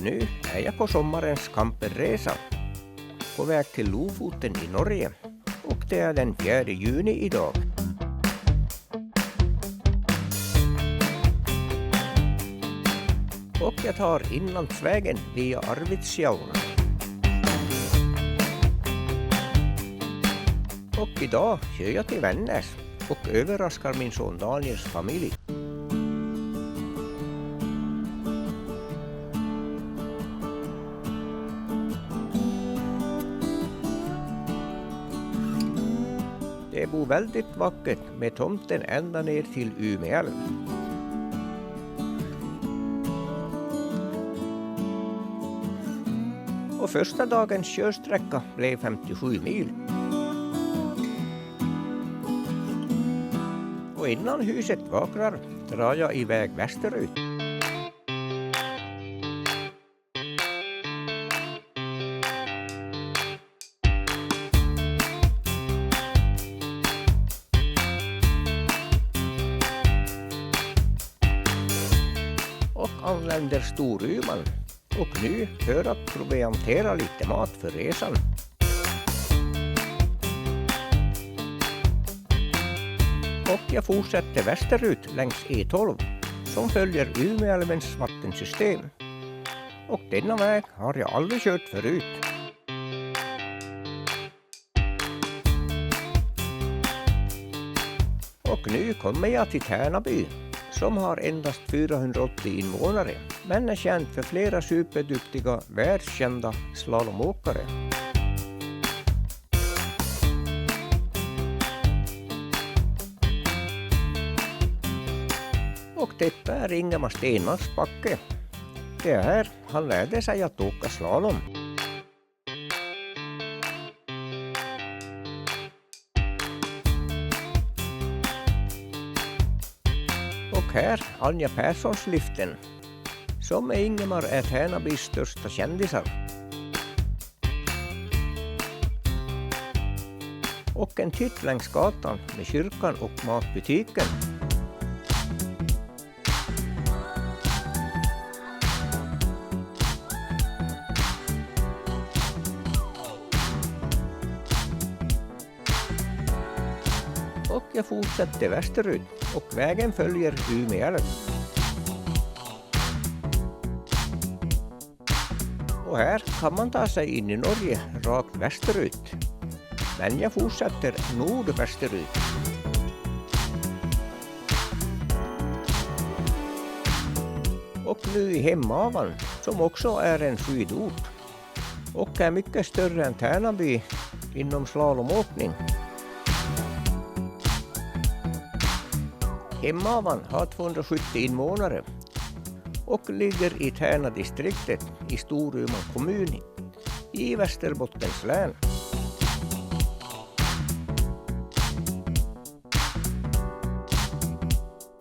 nu är jag på sommarens camperresa på väg till Lofoten i Norge och det är den 4 juni idag. Och jag tar inlandsvägen via Arvidsjaur. Och idag kör jag till Vännäs och överraskar min son Daniels familj. Det bor väldigt vackert med tomten ända ner till Umeälv. Och första dagens körsträcka blev 57 mil. Och innan huset vaknar drar jag iväg västerut. Och anländer Storuman. Och nu för att proviantera lite mat för resan. Och jag fortsätter västerut längs E12 som följer Umeälvens vattensystem. Och denna väg har jag aldrig kört förut. Och nu kommer jag till Tärnaby som har endast 480 invånare men är känd för flera superduktiga världskända slalomåkare. Och detta är Ingemar Stenmarks backe. Det är här han lärde sig att åka slalom. Och här Anja Perssons liften, som med Ingemar är Tärnabys största kändisar. Och en titt längs gatan med kyrkan och matbutiken. Och jag fortsätter västerut och vägen följer Umeälv. Och här kan man ta sig in i Norge rakt västerut. Men jag fortsätter nordvästerut. Och nu i Hemavan som också är en skidort. Och är mycket större än Tärnaby inom slalomåkning. Hemavan har 270 invånare och ligger i Tärna-distriktet i Storuman kommun i Västerbottens län.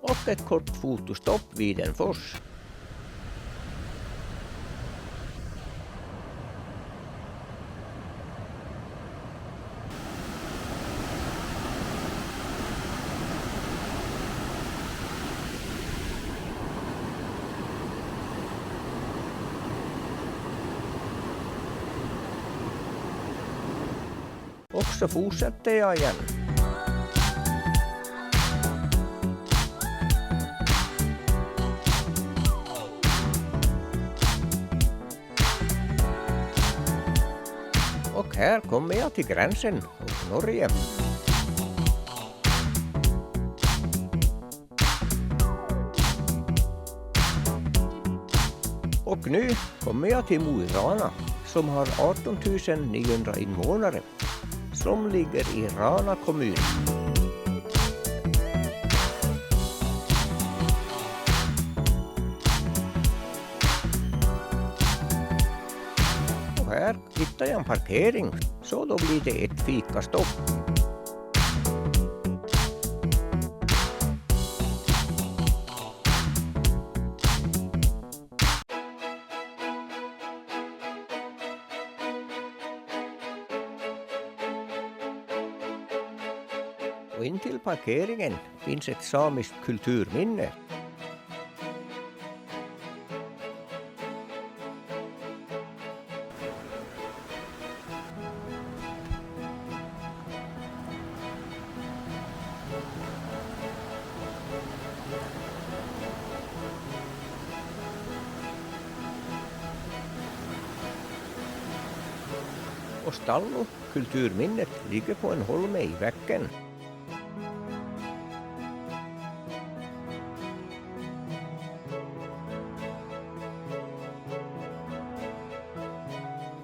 Och ett kort fotostopp vid en fors. Och så fortsätter jag igen. Och här kommer jag till gränsen mot Norge. Och nu kommer jag till Mo i Rana som har 18 900 invånare. Som ligger i Rana kommun. Och här hittar jag en parkering, så då blir det ett fikastopp. Och intill parkeringen finns ett samiskt kulturminne. Och Stallo, kulturminnet, ligger på en holme i Väcken.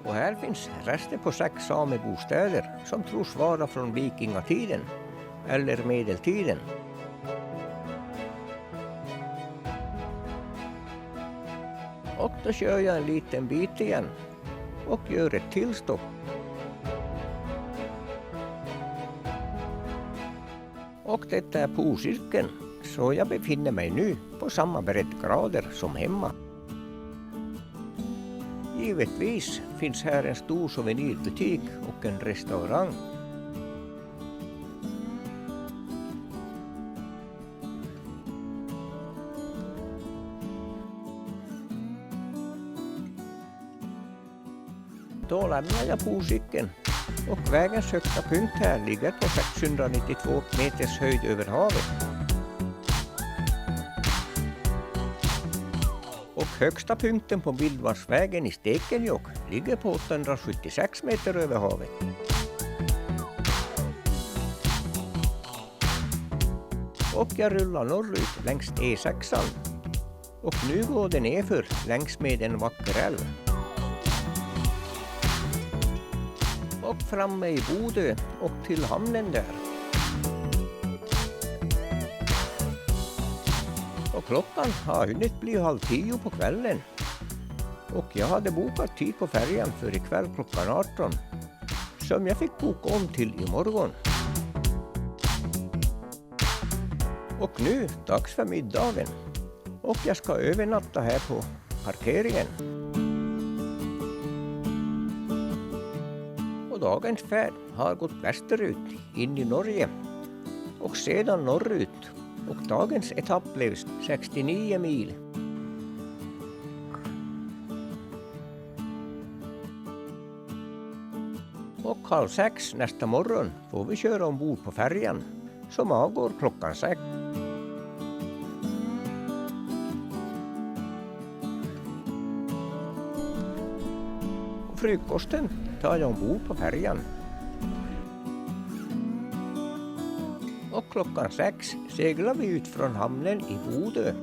Och här finns rester på 6 samebostäder som tros vara från vikingatiden eller medeltiden. Och då kör jag en liten bit igen och gör ett tillstopp. Och detta är polcirkeln, så jag befinner mig nu på samma breddgrader som hemma. Givetvis finns här en stor souvenirbutik och en restaurang. Då lämnar jag polcirkeln och vägens högsta punkt här ligger på 692 meters höjd över havet. Och högsta punkten på Vildvarsvägen i Stekenjokk ligger på 876 meter över havet. Och jag rullar norrut längs E6. Och nu går det nerför längs med en vacker älv. Och framme i Bodö och till hamnen där. Och klockan har hunnit bli 9:30 på kvällen. Och jag hade bokat tid på färjan för ikväll klockan 18. Som jag fick boka om till imorgon. Och nu dags för middagen. Och jag ska övernatta här på parkeringen. Och dagens färd har gått västerut in i Norge. Och sedan norrut. Och dagens etapp blev 69 mil. Och 5:30 nästa morgon får vi köra ombord på färjan som avgår klockan 6. Och frukosten tar jag ombord på färjan. Och klockan 6 seglar vi ut från hamnen i Bodö.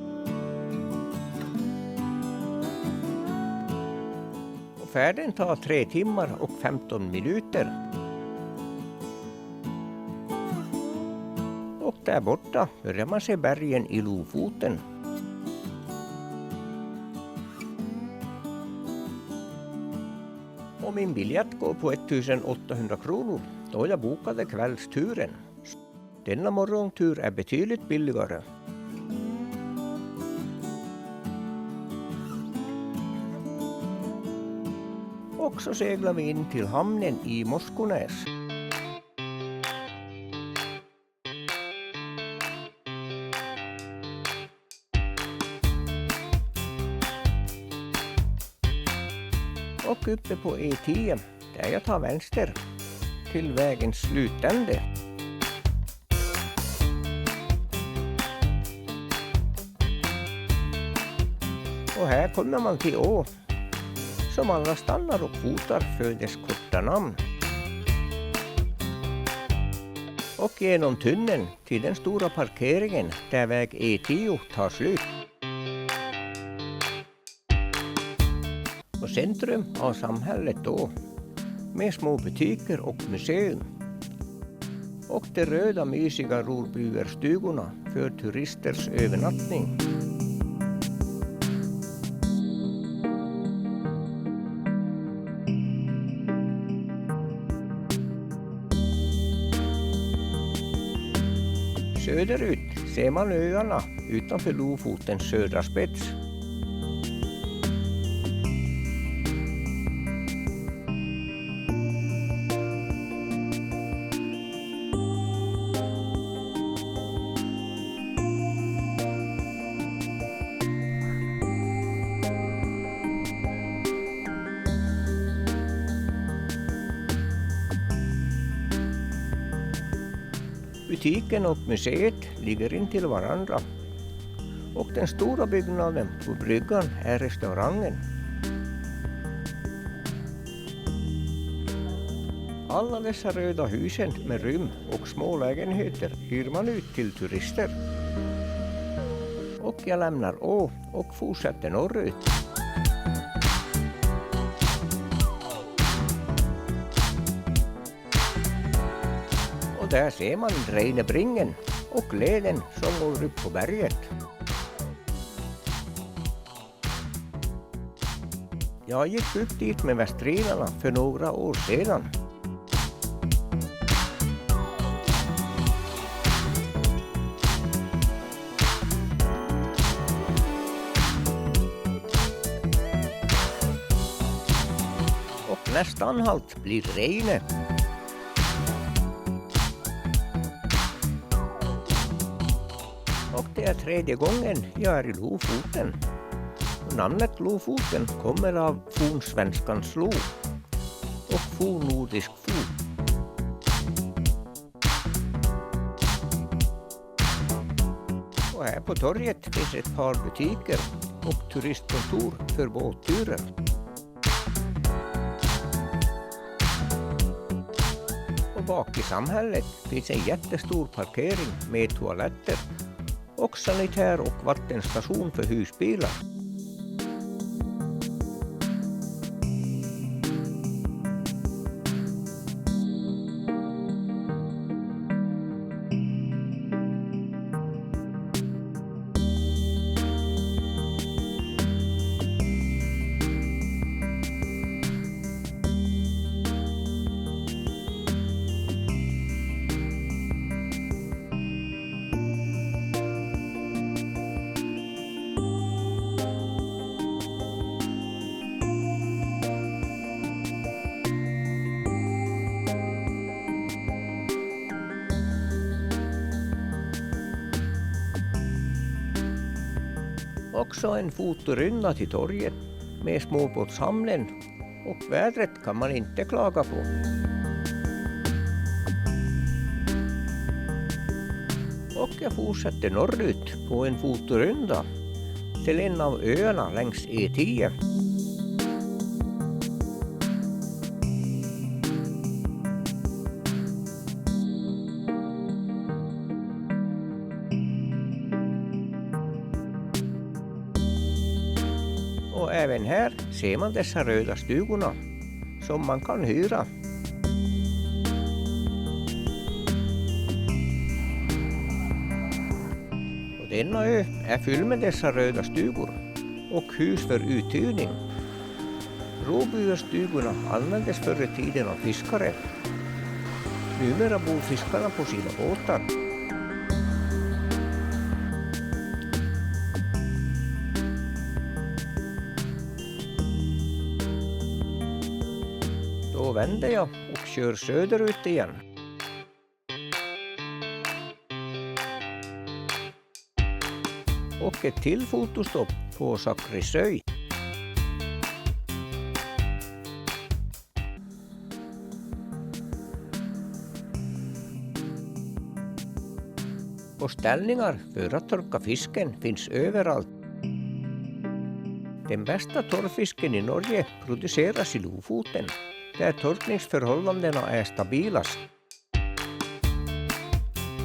Och färden tar 3 timmar och 15 minuter. Och där borta börjar man se bergen i Lofoten. Och min biljett går på 1800 kronor då jag bokade kvällsturen. Denna morgontur är betydligt billigare. Och så seglar vi in till hamnen i Moskonäs. Och uppe på E10 där jag tar vänster till vägens slutände. Och här kommer man till å som alla stannar och fotar för dess korta namn. Och genom tunneln till den stora parkeringen där väg E10 tar slut. Och centrum av samhället då med små butiker och museum. Och de röda mysiga rorbuerstugorna för turisters övernattning. Söderut ser man öarna utanför Lofotens södra spets. Butiken och museet ligger in till varandra och den stora byggnaden på bryggan är restaurangen. Alla dessa röda husen med rum och små lägenheter hyr man ut till turister. Och jag lämnar Å och fortsätter norrut. Och där ser man Reinebringen och leden som går upp på berget. Jag gick upp dit med västrinarna för några år sedan. Och nästa anhalt blir Reine. Och det är tredje gången jag är i Lofoten. Namnet Lofoten kommer av fornsvenskans lo och fornnordisk fot. Och här på torget finns ett par butiker och turistkontor för båtturer. Och bak i samhället finns en jättestor parkering med toaletter och sanitär- och vattenstation för husbilar. Också en fotorynna till torget med småbåtshamnen och vädret kan man inte klaga på. Och jag fortsätter norrut på en fotorynda till en av öarna längs E10. Och även här ser man dessa röda stugorna som man kan hyra. Och denna ö är full med dessa röda stugor och hus för uthyrning. Råbyarstugorna användes förr i tiden av fiskare. Numera bor fiskarna på sina båtar. Då vänder jag och kör söderut igen. Och ett till fotostopp på Sakrisöy. Och ställningar för att torka fisken finns överallt. Den bästa torrfisken i Norge produceras i Lofoten, där torkningsförhållandena är stabilast.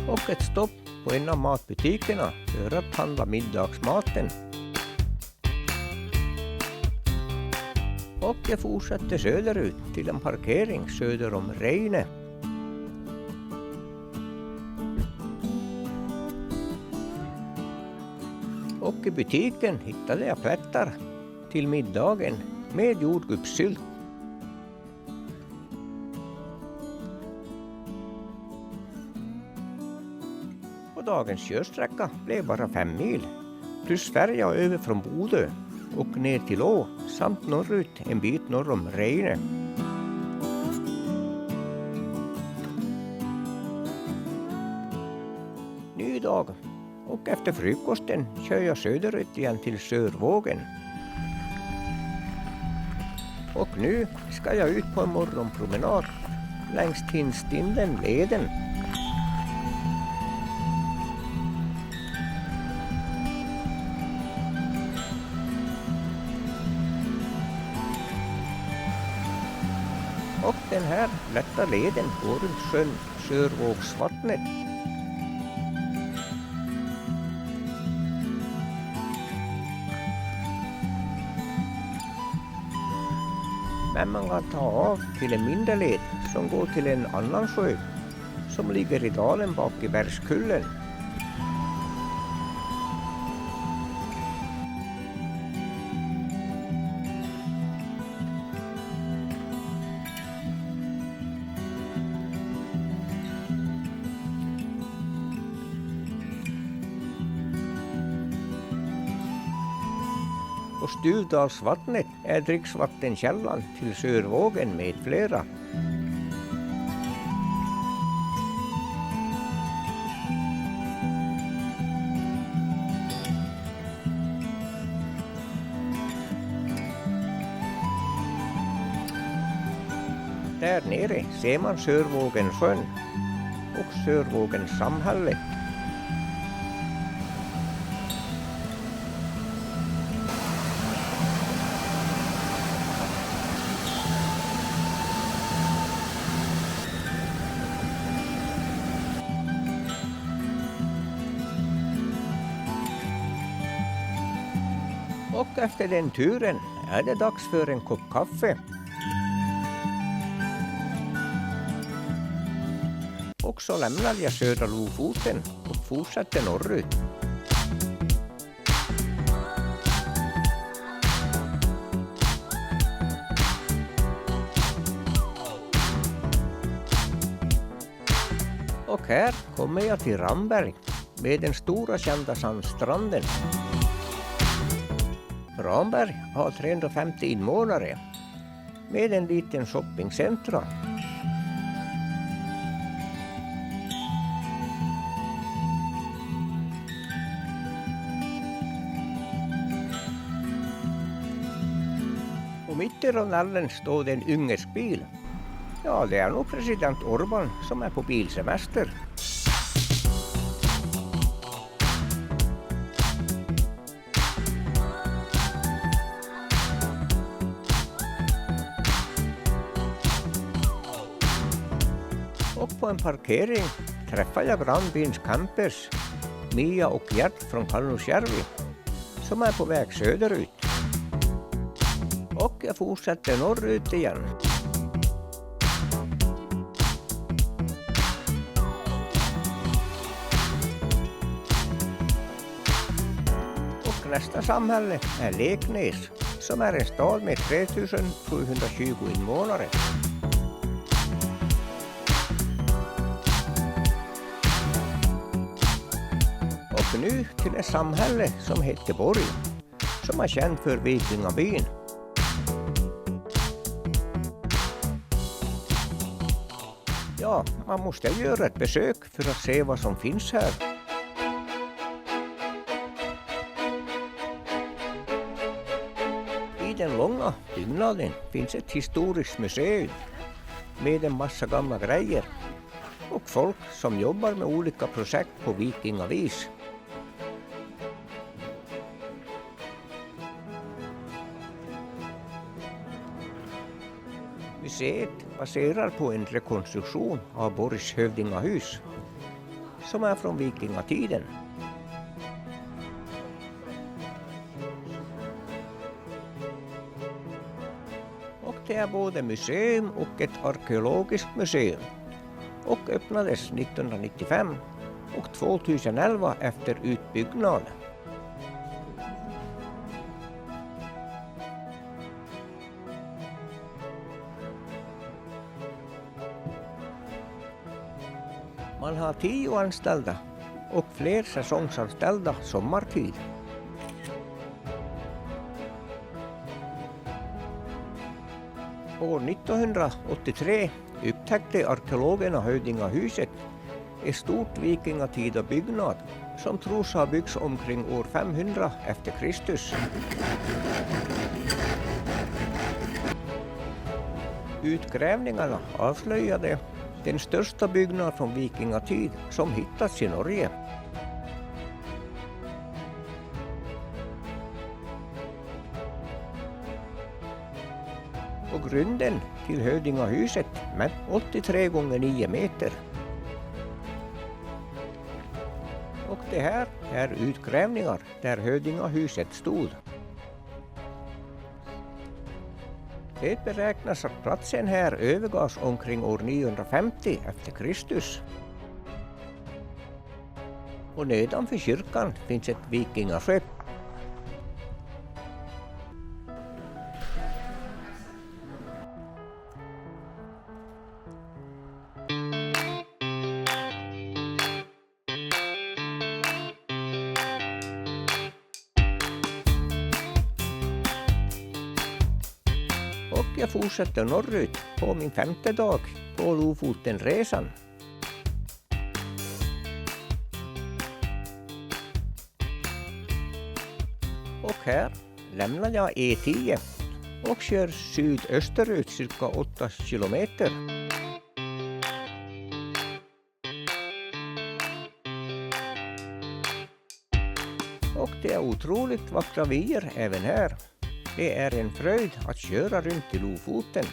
Och ett stopp på en av matbutikerna för att handla middagsmaten. Och jag fortsätter söderut till en parkering söder om Reine. Och i butiken hittade jag plättar till middagen med jordgubbssylt. Och dagens körsträcka blev bara 5 mil, plus färja över från Bodö och ner till Å samt norrut en bit norr om Reine. Ny dag, och efter frukosten kör jag söderut igen till Sörvågen. Och nu ska jag ut på en morgonpromenad längs Tinnstindenleden. Och den här lätta leden går runt sjön Sörvågsvattnet. Men man kan ta av till en mindre led som går till en annan sjö som ligger i dalen bak i Bergskullen. Och Stuvdalsvattnet är dricksvattenkällan till Sörvågen med flera. Där nere ser man Sörvågensjön och Sörvågens samhälle. Och efter den turen är det dags för en kopp kaffe. Och så lämnar jag södra Lofoten och fortsätter norrut. Och här kommer jag till Ramberg med den stora kända sandstranden. Ramberg har 350 invånare med en liten shoppingcentra. Och mitt i rondellen står det en ungersk bil. Ja, det är nog president Orban som är på bilsemester. Och på en parkering träffar jag grannbyns campers, Mia och Gert från Kannusjärvi, som är på väg söderut. Och jag fortsätter norrut igen. Och nästa samhälle är Leknäs, som är en stad med 3720 invånare. Och nu till ett samhälle som heter Borg, som är känd för vikingabyn. Ja, man måste göra ett besök för att se vad som finns här. I den långa byggnaden finns ett historiskt museum med en massa gamla grejer och folk som jobbar med olika projekt på vikingavis. Museet baserar på en rekonstruktion av Borgs hövdingahus som är från vikingatiden. Och det är både museum och ett arkeologiskt museum och öppnades 1995 och 2011 efter utbyggnad. Man har 10 anställda och fler säsongsanställda sommartid. År 1983 upptäckte arkeologerna hövdingahuset, ett stort vikingatida byggnad som tros ha byggts omkring år 500 efter Kristus. Utgrävningarna avslöjade den största byggnad från vikingatid som hittats i Norge. Och grunden till Hödingahuset med 83 gånger 9 meter. Och det här är utgrävningar där Hödingahuset stod. Det beräknas att platsen här övergavs omkring år 950 efter Kristus. Och nedanför kyrkan finns ett vikingaskepp. Och jag fortsätter norrut på min 5:e dag på Lofotenresan. Och här lämnar jag E10 och kör sydösterut cirka 8 kilometer. Och det är otroligt vackra vyer även här. Det är en fröjd att köra runt i Lofoten.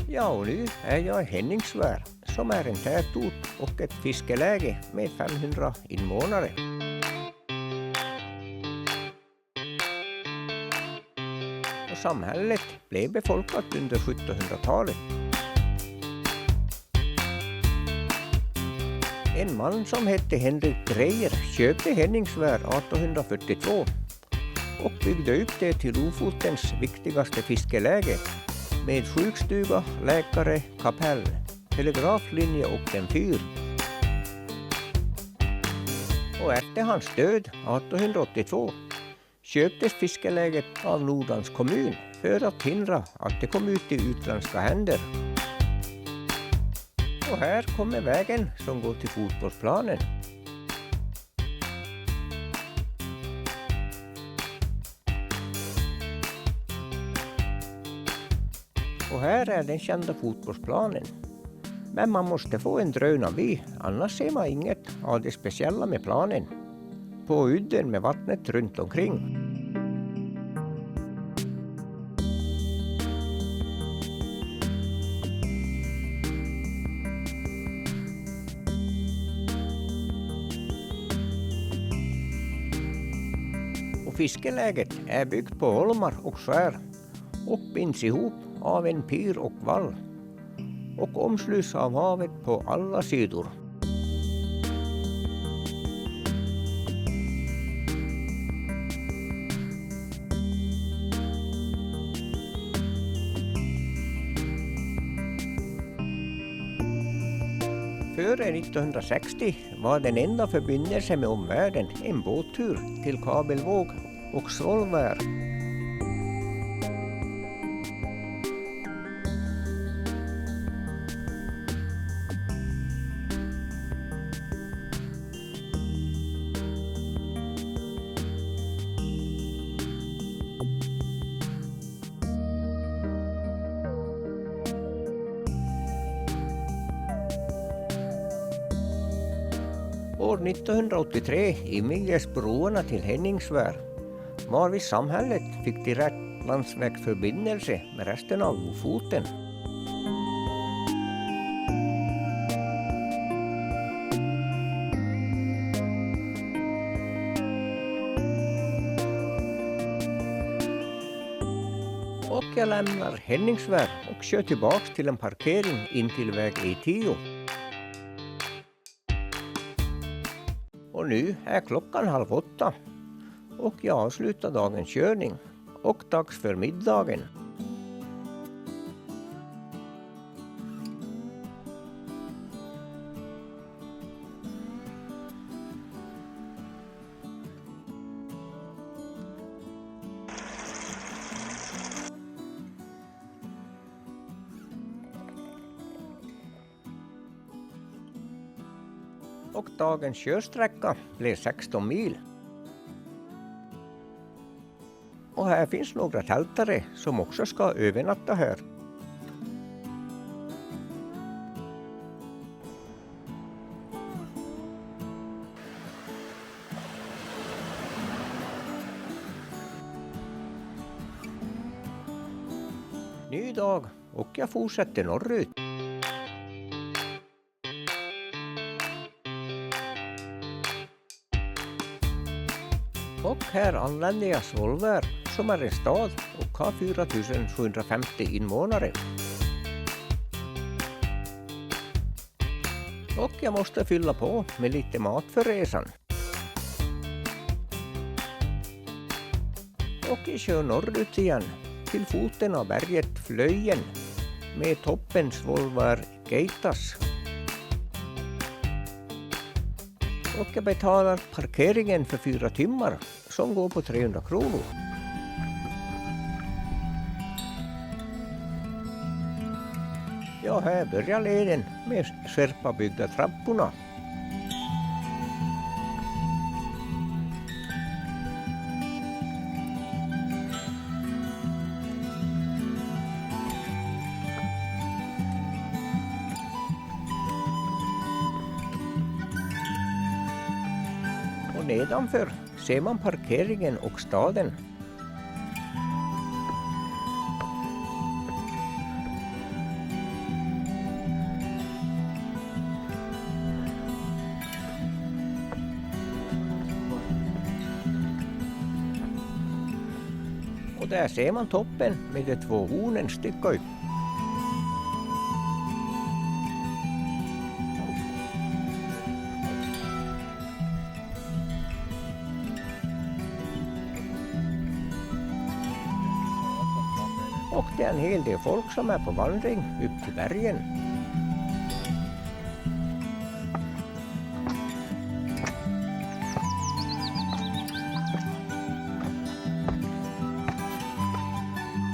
Ja, och nu är jag i Henningsvär som är en tätort och ett fiskeläge med 500 invånare. Och samhället blev befolkat under 1700-talet. En man som hette Henrik Dreyer köpte Henningsvär 1842 och byggde upp det till Lofotens viktigaste fiskeläge med sjukstuga, läkare, kapell, telegraflinje och en fyr. Och efter hans död 1882 köptes fiskeläget av Nordlands kommun för att hindra att det kom ut i utländska händer. Och här kommer vägen som går till fotbollsplanen. Och här är den kända fotbollsplanen. Men man måste få en drönarvy, annars ser man inget av det speciella med planen. På udden med vattnet runt omkring. Och fiskeläget är byggt på holmar och skär och binds ihop av en pyr och vall och omsluts av havet på alla sidor. Före 1960 var den enda förbindelsen med omvärlden en båttur till Kabelvåg och Svolvær. År 1983 invigdes broarna till Henningsvär, varvid samhället fick direkt landsvägsförbindelse med resten av Lofoten. Och jag lämnar Henningsvär och kör tillbaks till en parkering in till väg E10. Och nu är klockan 7:30 och jag avslutar dagens körning och dags för middagen. Och dagens körsträcka blev 16 mil. Och här finns några tältare som också ska övernatta här. Ny dag och jag fortsätter norrut. Och här anländer jag Svolvær som är en stad och har 4750 invånare. Och jag måste fylla på med lite mat för resan. Och jag kör norrut igen till foten av berget Flöjen med toppen Svolvær Geitas. Och jag betalar parkeringen för 4 timmar som går på 300 kronor. Ja, här börjar leden med sherpabyggda trapporna. Och nedanför ser man parkeringen och staden. Och där ser man toppen med de 2 hornen sticka upp. Och det är en hel del folk som är på vandring upp till bergen.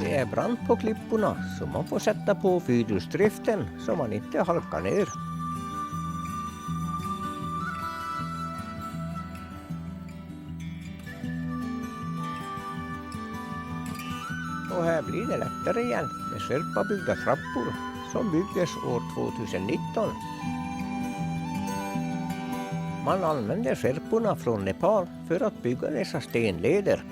Det är brant på klipporna så man får sätta på fyrhjulsdriften så man inte halkar ner. Och här blir det lättare igen med sherpabyggda trappor som byggdes år 2019. Man använder sherporna från Nepal för att bygga dessa stenleder.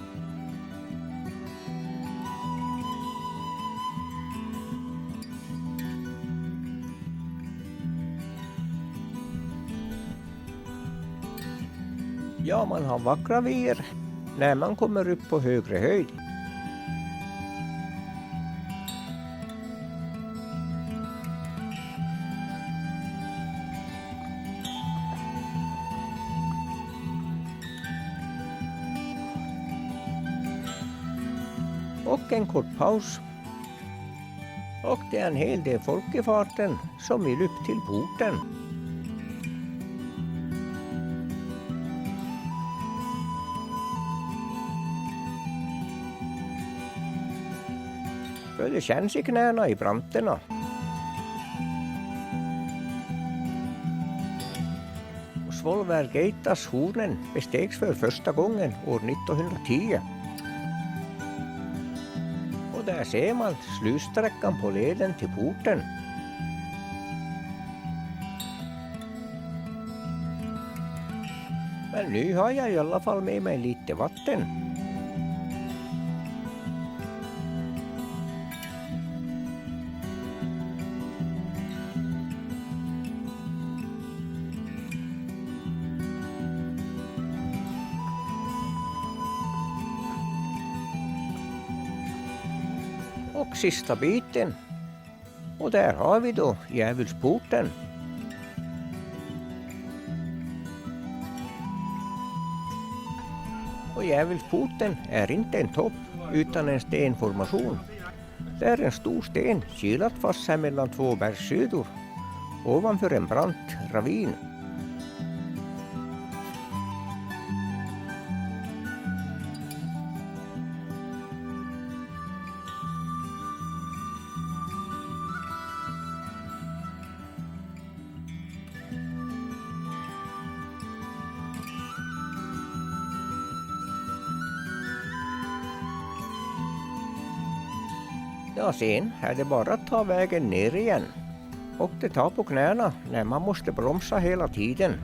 Ja, man har vackra vyer när man kommer upp på högre höjd. Och en kort paus. Och det är en hel del folk i farten som vill upp till porten. För det känns i knäna i branterna. Och Svolvær Geitas hornen bestegs för första gången år 1910. Och där ser man slutsträckan på leden till porten. Men nu har jag i alla fall med mig lite vatten. Och sista biten. Och där har vi då djävulsporten. Och djävulsporten är inte en topp utan en stenformation. Det är en stor sten kilat fast här mellan 2 bergssidor ovanför en brant ravin. Ja, sen är det bara att ta vägen ner igen. Och det tar på knäna när man måste bromsa hela tiden.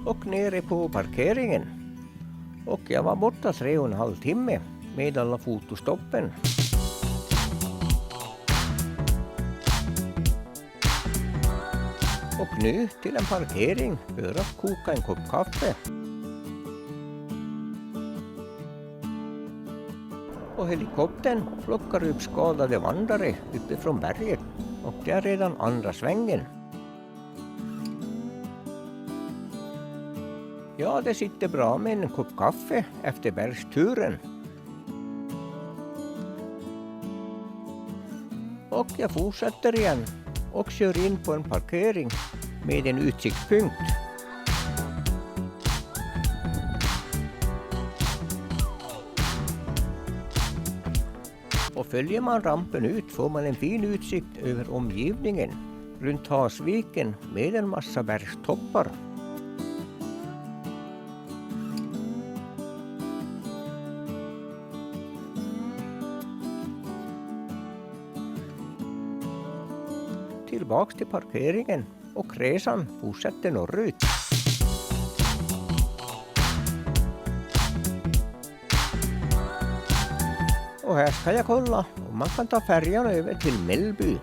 Och nere på parkeringen. Och jag var borta 3,5 timme med alla fotostoppen. Och nu till en parkering för att koka en kopp kaffe. Och helikoptern plockar upp skadade vandrare uppifrån berget och det är redan andra svängen. Ja, det sitter bra med en kopp kaffe efter bergsturen. Och jag fortsätter igen och kör in på en parkering med en utsiktspunkt. Och följer man rampen ut får man en fin utsikt över omgivningen runt Hasviken med en massa bergstoppar. Tillbaks till parkeringen och resan fortsätter norrut. Och här ska jag kolla om man kan ta färjan över till Mellby.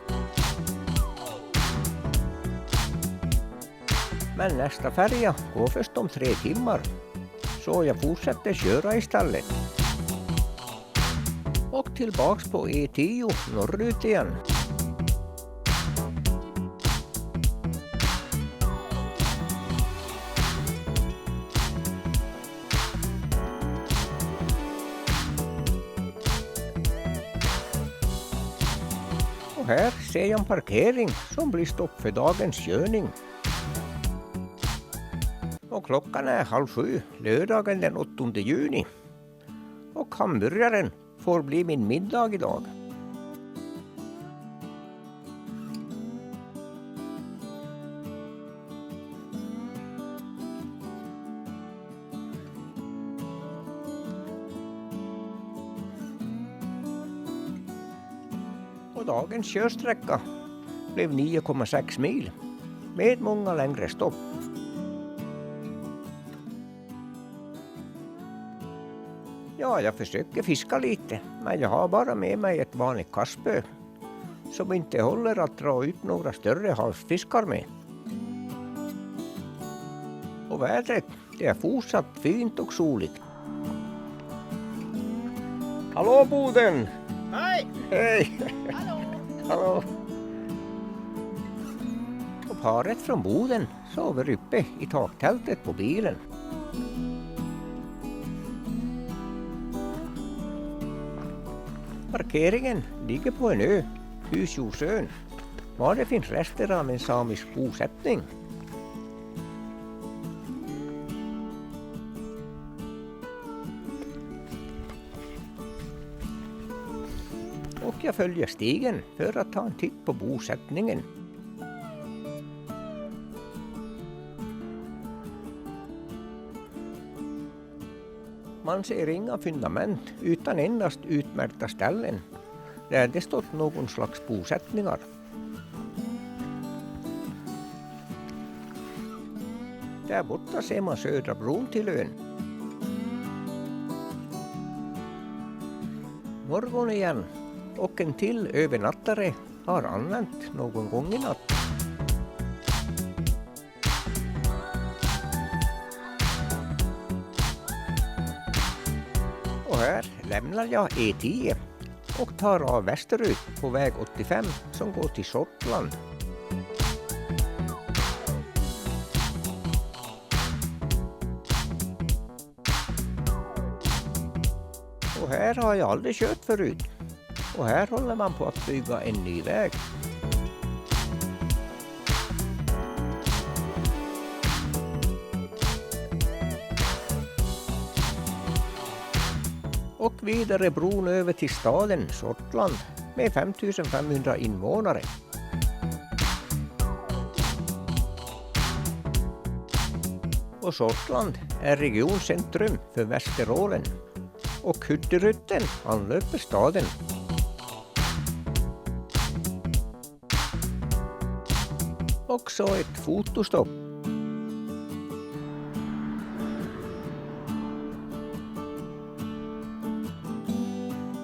Men nästa färja går först om 3 timmar. Så jag fortsätter köra istället. Och tillbaks på E10 norrut igen. Och här ser jag en parkering som blir stopp för dagens körning. Och klockan är 6:30 lördagen den 8 juni. Och hamburgaren får bli min middag idag. Och dagens körsträcka blev 9,6 mil med många längre stopp. Ja, jag försöker fiska lite, men jag har bara med mig ett vanligt kastspö som inte håller att dra ut några större havsfiskar med. Och vädret, det är fortsatt fint och soligt. Hallå Boden! Hej! Hej! Hallå! Hallå! Och paret från Boden sover uppe i taktältet på bilen. Parkeringen ligger på en ö, Husjordsön, var det finns rester av en samisk bosättning. Och jag följer stigen för att ta en titt på bosättningen. Man ser inga fundament utan endast utmärkta ställen där det stått någon slags bosättningar. Där borta ser man södra bron till ön. Morgon igen och en till övernattare har anlänt någon gång i natt. Och här lämnar jag E10 och tar av västerut på väg 85 som går till Sortland. Och här har jag aldrig kört förut. Och här håller man på att bygga en ny väg. Och vidare bron över till staden Sortland med 5500 invånare. Och Sortland är regioncentrum för Västerålen. Och Hutterutten anlöper staden. Också ett fotostopp.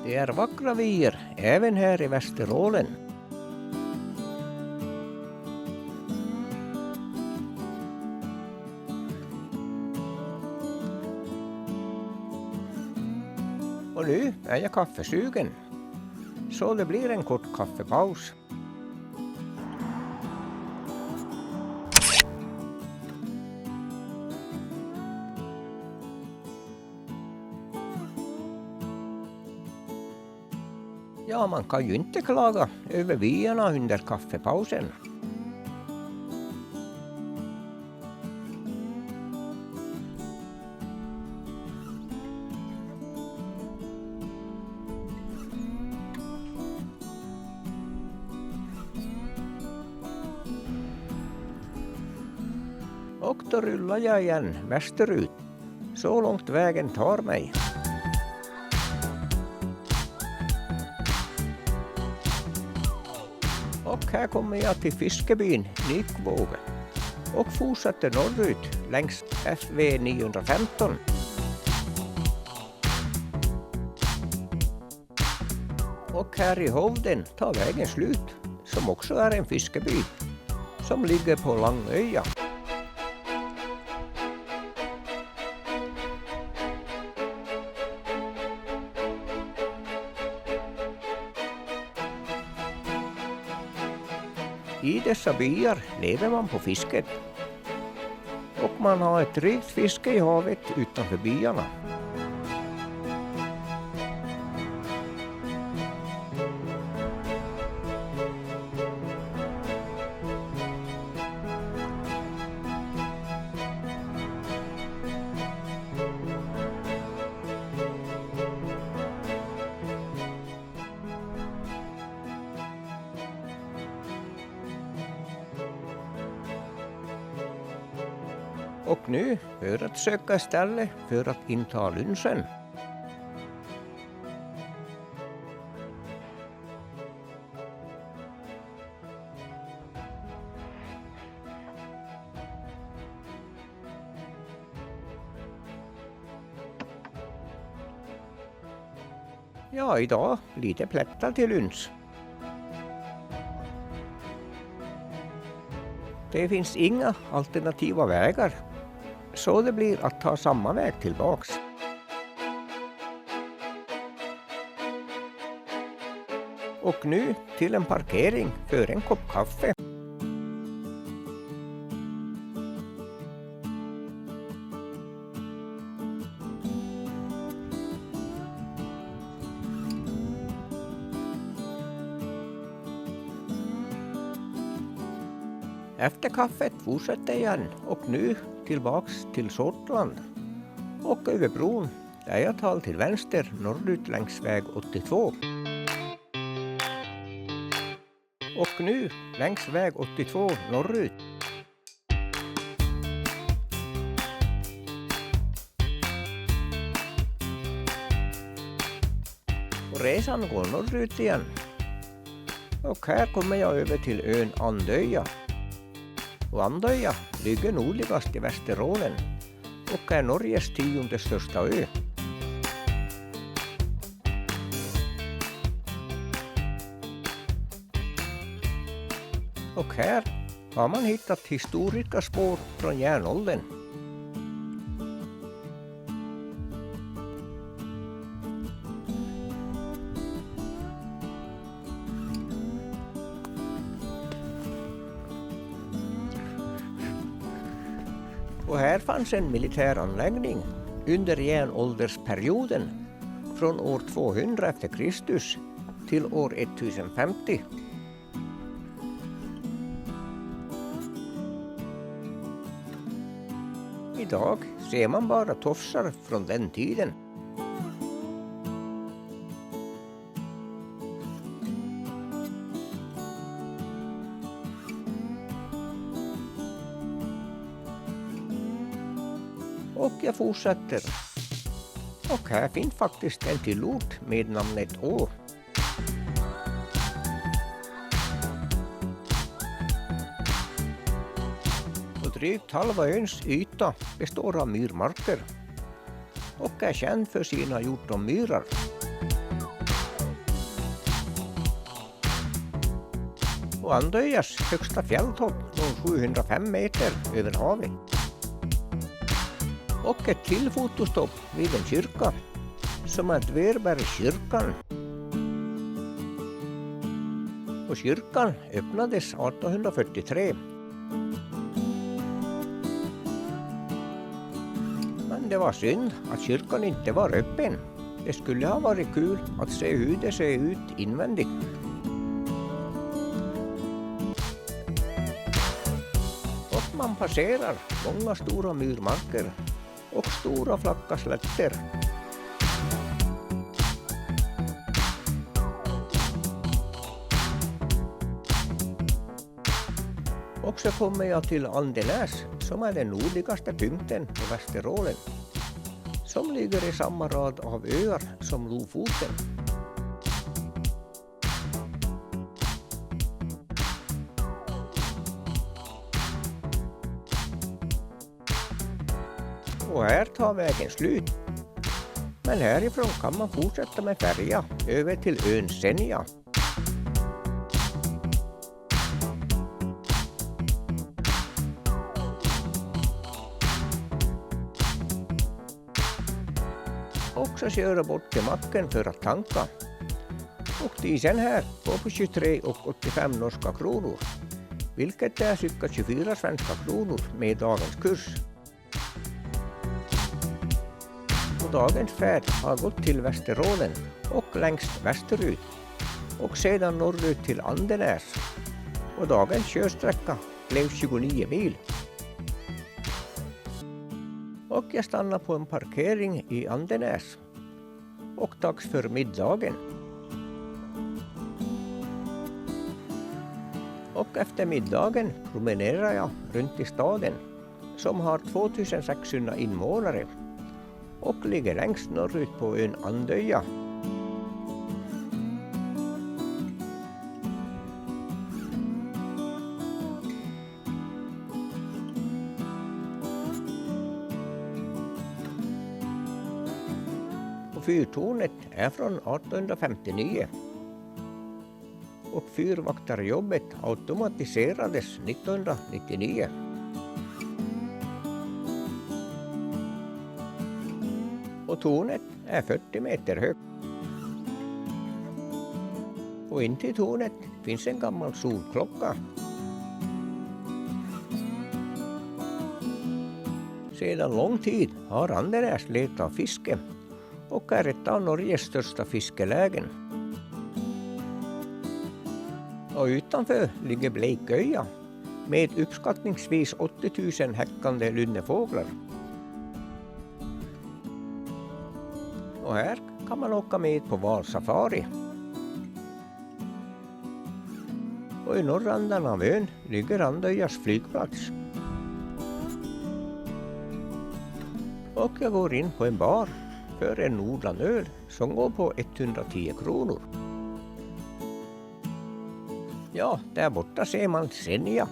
Det är vackra vyer även här i Västerålen. Och nu är jag kaffesugen, så det blir en kort kaffepaus. Ja, man kan ju inte klaga över vyerna under kaffepausen. Och då rullar jag igen västerut, så långt vägen tar mig. Och här kommer jag till fiskebyn Nykvåge och fortsätter norrut längs FV 915. Och här i Hovden tar vägen slut, som också är en fiskeby som ligger på Langöja. I dessa byar lever man på fisket och man har ett rikt fiske i havet utanför byarna. Och nu för att söka ställe för att inta lunchen. Ja, idag lite plättar till lunch. Det finns inga alternativa vägar, så det blir att ta samma väg tillbaks. Och nu till en parkering för en kopp kaffe. Efter kaffet fortsätter jag igen och nu tillbaks till Sortland och över bron där jag tar till vänster norrut längs väg 82. Och nu längs väg 82 norrut. Och resan går norrut igen. Och här kommer jag över till ön Andöja. Och Andöja ligger nordligast i Västerålen och är Norges 10:e största ö. Och här har man hittat historiska spår från järnåldern. Och här fanns en militäranläggning under järnåldersperioden från år 200 efter Kristus till år 1050. Idag ser man bara tofsar från den tiden. Och jag fortsätter. Och här finns faktiskt en till ort med namnet Å. Och drygt halva öns yta består av myrmarker och är känd för sina hjortronmyrar. och Andöjas högsta fjälltopp någon 705 meter över havet. Och ett till fotostopp vid en kyrka som är Dverbergskyrkan. Och kyrkan öppnades 1843. Men det var synd att kyrkan inte var öppen. Det skulle ha varit kul att se hur det ser ut invändigt. Och man passerar många stora myrmarker och stora flacka slätter. Och så kommer jag till Andenäs som är den nordligaste punkten på Västerålen, som ligger i samma rad av öar som Lofoten. Och här tar vägen slut. Men härifrån kan man fortsätta med färja över till ön Senja. Och så köra bort till macken för att tanka. Och dieseln här går på 23 och 85 norska kronor, vilket är cirka 24 svenska kronor med dagens kurs. Och dagens färd har gått till Västerålen och längst västerut och sedan norrut till Andenäs. Och dagens körsträcka blev 29 mil. Och jag stannar på en parkering i Andenäs. Och dags för middagen. Och efter middagen promenerar jag runt i staden som har 2600 invånare och ligger längst norrut på ön Andöja. Fyrtornet är från 1859 och fyrvaktarjobbet automatiserades 1999. Och tornet är 40 meter högt. Och intill tornet finns en gammal solklocka. Sedan lång tid har Andenäs levt av fiske och är ett av Norges största fiskelägen. Och utanför ligger Bleköja med uppskattningsvis 80 000 häckande lunnefåglar. Och här kan man åka med på valsafari. Och i norrändan av ön ligger Andöjas flygplats. Och jag går in på en bar för en Nordlandöl som går på 110 kronor. Ja, där borta ser man Senja.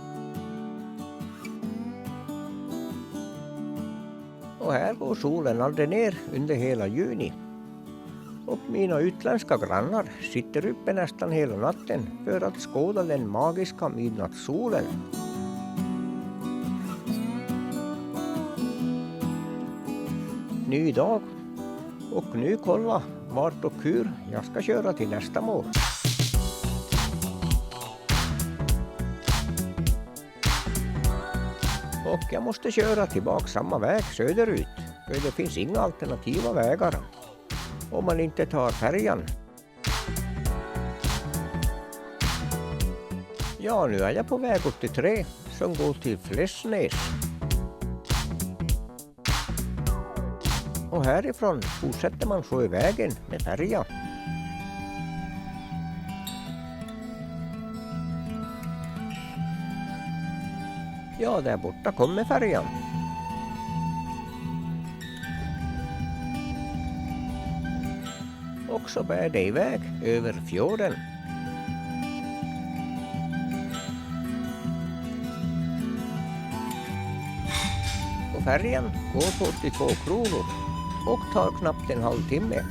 Och här går solen aldrig ner under hela juni. Och mina utländska grannar sitter uppe nästan hela natten för att skåda den magiska midnattssolen. Ny dag. Och nu kolla vart och hur jag ska köra till nästa mål. Och jag måste köra tillbaka samma väg söderut, för det finns inga alternativa vägar om man inte tar färjan. Ja, nu är jag på väg 83 som går till Flässnäs. Och härifrån fortsätter man sjövägen med färja. Ja, där borta kommer färjan. Och så bär det iväg över fjorden. Och färjan går på 82 kronor och tar knappt en halvtimme.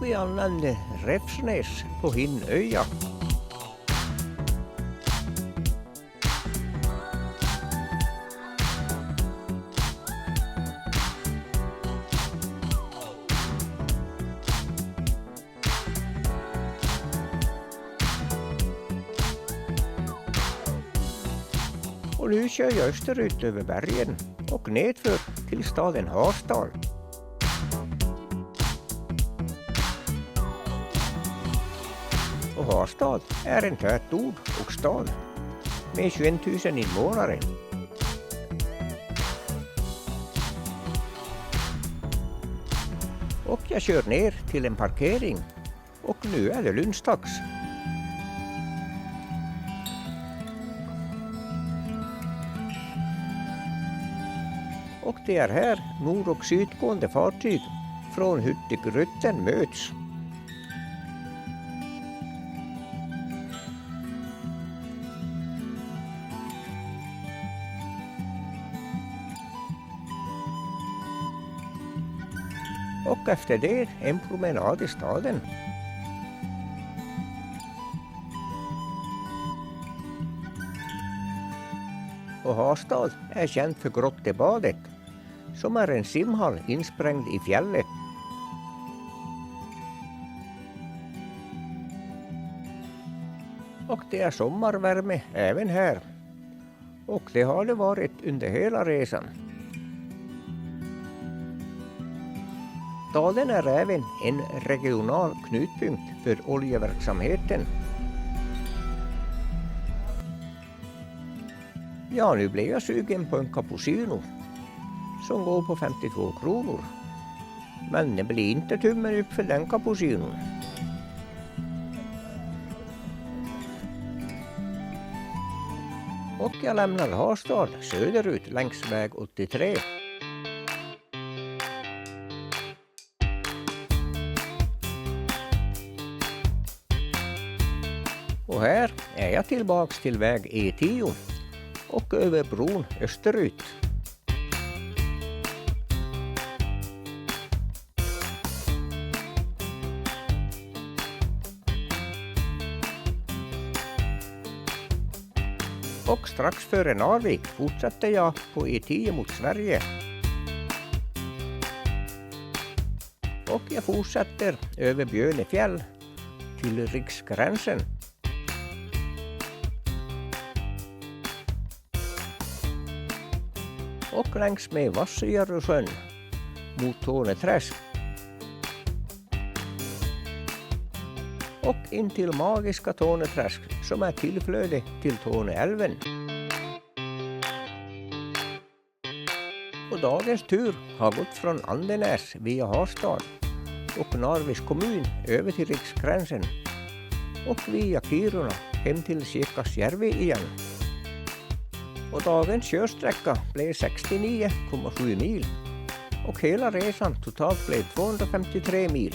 vi anlände Räfsnäs på Hinnöja. Och nu kör jag österut över bergen och nedför till staden Harstad. Och Harstad är en tätort och stad med 21 000 invånare. Och jag kör ner till en parkering och nu är det lunchdags. Och det är här nord- och sydgående fartyg från Hurtigruten möts. Och efter det en promenad i staden. Och Harstad är känd för Grottebadet, som är en simhall insprängd i fjället. Och det är sommarvärme även här. Och det har det varit under hela resan. Staden är även en regional knutpunkt för oljeverksamheten. Ja, nu blev jag sugen på en cappuccino som går på 52 kronor. Men det blir inte tummen upp för den cappuccinon. Och jag lämnar Harstad söderut längs väg 83. Och här är jag tillbaks till väg E10 och över bron österut. Och strax före Narvik fortsätter jag på E10 mot Sverige. Och jag fortsätter över Björnefjäll till riksgränsen. Och längs med Vassöjarösjön mot Torneträsk. Och in till magiska Torneträsk som är tillflöde till Torneälven. Och dagens tur har gått från Andenäs via Harstad och Narviks kommun över till riksgränsen och via Kiruna hem till Siekasjärvi igen. Och dagens körsträcka blev 69,7 mil och hela resan totalt blev 253 mil.